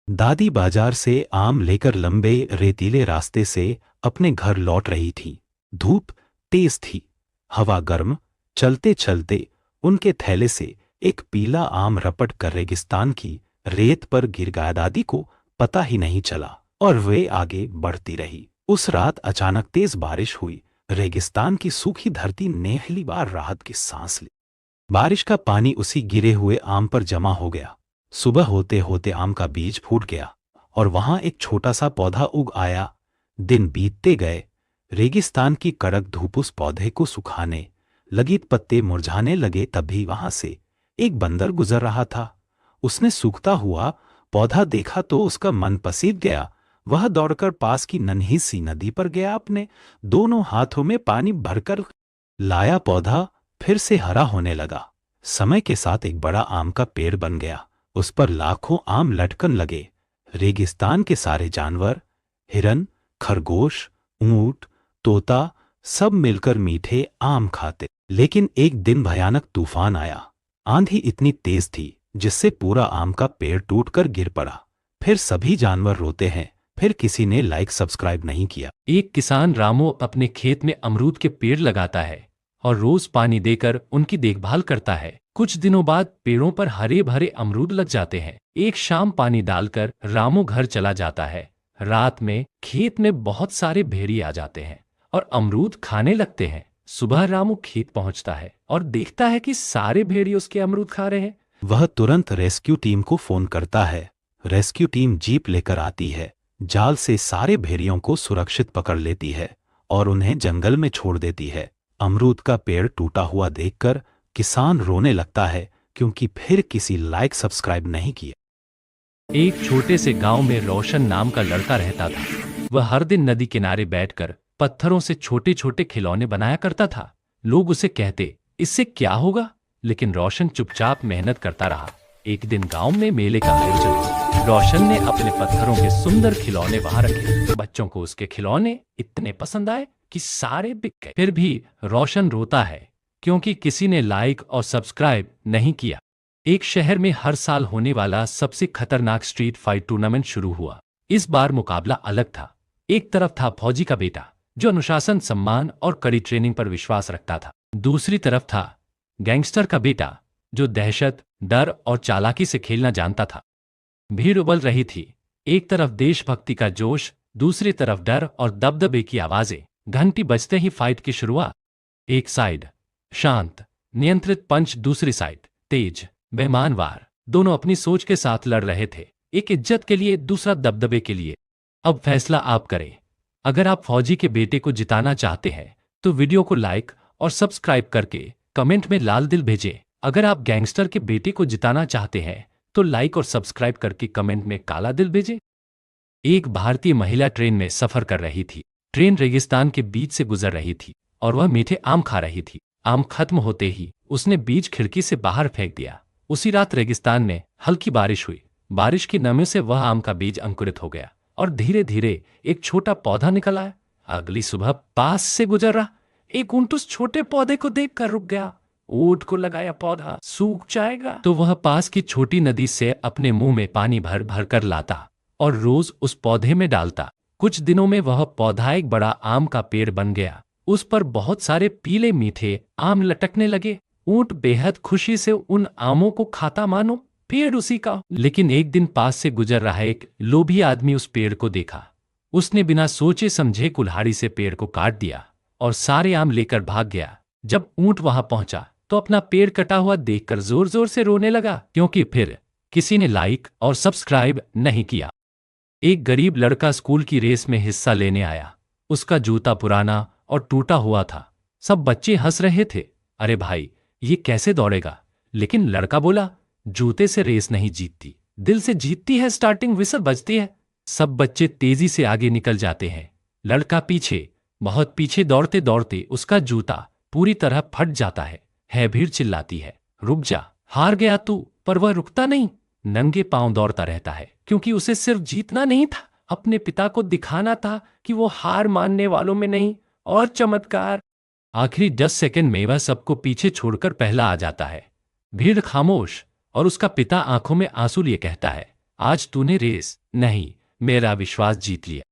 दादी बाजार से आम लेकर लंबे रेतीले रास्ते से अपने घर लौट रही थी। धूप तेज थी, हवा गर्म। चलते चलते उनके थैले से एक पीला आम रपट कर रेगिस्तान की रेत पर गिर गया। दादी को पता ही नहीं चला और वे आगे बढ़ती रही। उस रात अचानक तेज बारिश हुई। रेगिस्तान की सूखी धरती ने पहली बार राहत की सांस ली। बारिश का पानी उसी गिरे हुए आम पर जमा हो गया। सुबह होते होते आम का बीज फूट गया और वहां एक छोटा सा पौधा उग आया। दिन बीतते गए। रेगिस्तान की कड़क धूप उस पौधे को सुखाने लगी, पत्ते मुरझाने लगे। तभी वहां से एक बंदर गुजर रहा था। उसने सूखता हुआ पौधा देखा तो उसका मन पसीज गया। वह दौड़कर पास की नन्ही सी नदी पर गया, अपने दोनों हाथों में पानी भरकर लाया। पौधा फिर से हरा होने लगा। समय के साथ एक बड़ा आम का पेड़ बन गया। उस पर लाखों आम लटकन लगे। रेगिस्तान के सारे जानवर, हिरन, खरगोश, ऊंट, तोता, सब मिलकर मीठे आम खाते। लेकिन एक दिन भयानक तूफान आया। आंधी इतनी तेज थी जिससे पूरा आम का पेड़ टूटकर गिर पड़ा। फिर सभी जानवर रोते हैं। फिर किसी ने लाइक सब्सक्राइब नहीं किया। एक किसान रामू अपने खेत में अमरूद के पेड़ लगाता है और रोज पानी देकर उनकी देखभाल करता है। कुछ दिनों बाद पेड़ों पर हरे भरे अमरूद लग जाते हैं। एक शाम पानी डालकर रामू घर चला जाता है। रात में खेत में बहुत सारे भेड़िए आ जाते हैं और अमरूद खाने लगते हैं। सुबह रामू खेत पहुंचता है और देखता है कि सारे भेड़िए उसके अमरूद खा रहे हैं। वह तुरंत रेस्क्यू टीम को फोन करता है। रेस्क्यू टीम जीप लेकर आती है, जाल से सारे भेड़ियों को सुरक्षित पकड़ लेती है और उन्हें जंगल में छोड़ देती है। अमरूद का पेड़ टूटा हुआ देखकर किसान रोने लगता है, क्योंकि फिर किसी लाइक सब्सक्राइब नहीं किया। एक छोटे से गांव में रोशन नाम का लड़का रहता था। वह हर दिन नदी किनारे बैठकर पत्थरों से छोटे छोटे खिलौने बनाया करता था। लोग उसे कहते, इससे क्या होगा? लेकिन रोशन चुपचाप मेहनत करता रहा। एक दिन गांव में मेले का आयोजन हुआ। रोशन ने अपने पत्थरों के सुंदर खिलौने वहां रखे। बच्चों को उसके खिलौने इतने पसंद आए कि सारे बिक गए। फिर भी रोशन रोता है क्योंकि किसी ने लाइक और सब्सक्राइब नहीं किया। एक शहर में हर साल होने वाला सबसे खतरनाक स्ट्रीट फाइट टूर्नामेंट शुरू हुआ। इस बार मुकाबला अलग था। एक तरफ था फौजी का बेटा जो अनुशासन, सम्मान और कड़ी ट्रेनिंग पर विश्वास रखता था। दूसरी तरफ था गैंगस्टर का बेटा जो दहशत, डर और चालाकी से खेलना जानता था। भीड़ उबल रही थी। एक तरफ देशभक्ति का जोश, दूसरी तरफ डर और दबदबे की आवाजें। घंटी बजते ही फाइट की शुरुआत। एक साइड शांत, नियंत्रित पंच, दूसरी साइड तेज, बेईमानवार। दोनों अपनी सोच के साथ लड़ रहे थे, एक इज्जत के लिए, दूसरा दबदबे के लिए। अब फैसला आप करें। अगर आप फौजी के बेटे को जिताना चाहते हैं तो वीडियो को लाइक और सब्सक्राइब करके कमेंट में लाल दिल भेजें। अगर आप गैंगस्टर के बेटे को जिताना चाहते हैं तो लाइक और सब्सक्राइब करके कमेंट में काला दिल भेजें। एक भारतीय महिला ट्रेन में सफर कर रही थी। ट्रेन रेगिस्तान के बीच से गुजर रही थी और वह मीठे आम खा रही थी। आम खत्म होते ही उसने बीज खिड़की से बाहर फेंक दिया। उसी रात रेगिस्तान में हल्की बारिश हुई। बारिश की नमी से वह आम का बीज अंकुरित हो गया और धीरे धीरे एक छोटा पौधा निकल आया। अगली सुबह पास से गुजर रहा एक ऊंट उस छोटे पौधे को देखकर रुक गया। ऊंट को लगाया पौधा सूख जाएगा तो वह पास की छोटी नदी से अपने मुंह में पानी भर भर कर लाता और रोज उस पौधे में डालता। कुछ दिनों में वह पौधा एक बड़ा आम का पेड़ बन गया। उस पर बहुत सारे पीले मीठे आम लटकने लगे। ऊंट बेहद खुशी से उन आमों को खाता, मानो पेड़ उसी का। लेकिन एक दिन पास से गुजर रहा एक लोभी आदमी उस पेड़ को देखा। उसने बिना सोचे समझे कुल्हाड़ी से पेड़ को काट दिया और सारे आम लेकर भाग गया। जब ऊंट वहां पहुंचा तो अपना पेड़ कटा हुआ देखकर जोर जोर से रोने लगा, क्योंकि फिर किसी ने लाइक और सब्सक्राइब नहीं किया। एक गरीब लड़का स्कूल की रेस में हिस्सा लेने आया। उसका जूता पुराना और टूटा हुआ था। सब बच्चे हंस रहे थे, अरे भाई ये कैसे दौड़ेगा? लेकिन लड़का बोला, जूते से रेस नहीं जीतती, दिल से जीतती है। स्टार्टिंग व्हिसल बजती है। सब बच्चे तेजी से आगे निकल जाते हैं। लड़का पीछे, बहुत पीछे दौड़ते दौड़ते उसका जूता पूरी तरह फट जाता है। भीड़ चिल्लाती है, रुक जा, हार गया तू। पर वह रुकता नहीं, नंगे पांव दौड़ता रहता है, क्योंकि उसे सिर्फ जीतना नहीं था, अपने पिता को दिखाना था कि वो हार मानने वालों में नहीं। और चमत्कार, आखिरी 10 सेकंड में वह सबको पीछे छोड़कर पहला आ जाता है। भीड़ खामोश और उसका पिता आंखों में आंसू लिए कहता है, आज तूने रेस नहीं, मेरा विश्वास जीत लिया।